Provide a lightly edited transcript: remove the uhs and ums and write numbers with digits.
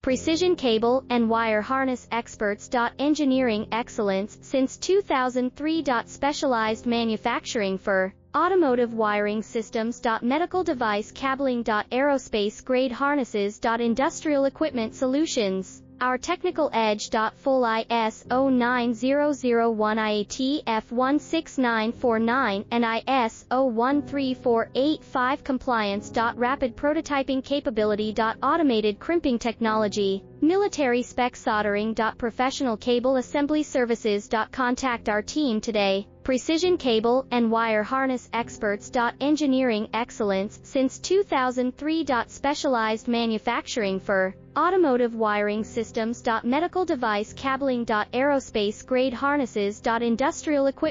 precision cable and wire harness experts. Engineering excellence since 2003. Specialized manufacturing for automotive wiring systems. Medical device cabling. Aerospace grade harnesses. Industrial equipment solutions. Our technical edge. Full ISO 9001 IATF 16949 and ISO 13485 compliance. Rapid prototyping capability. Automated crimping technology. Military spec soldering. Professional cable assembly services. Contact our team today. Precision cable and wire harness experts. Engineering excellence since 2003. Specialized manufacturing for automotive wiring systems. Medical device cabling. Aerospace grade harnesses. Industrial equipment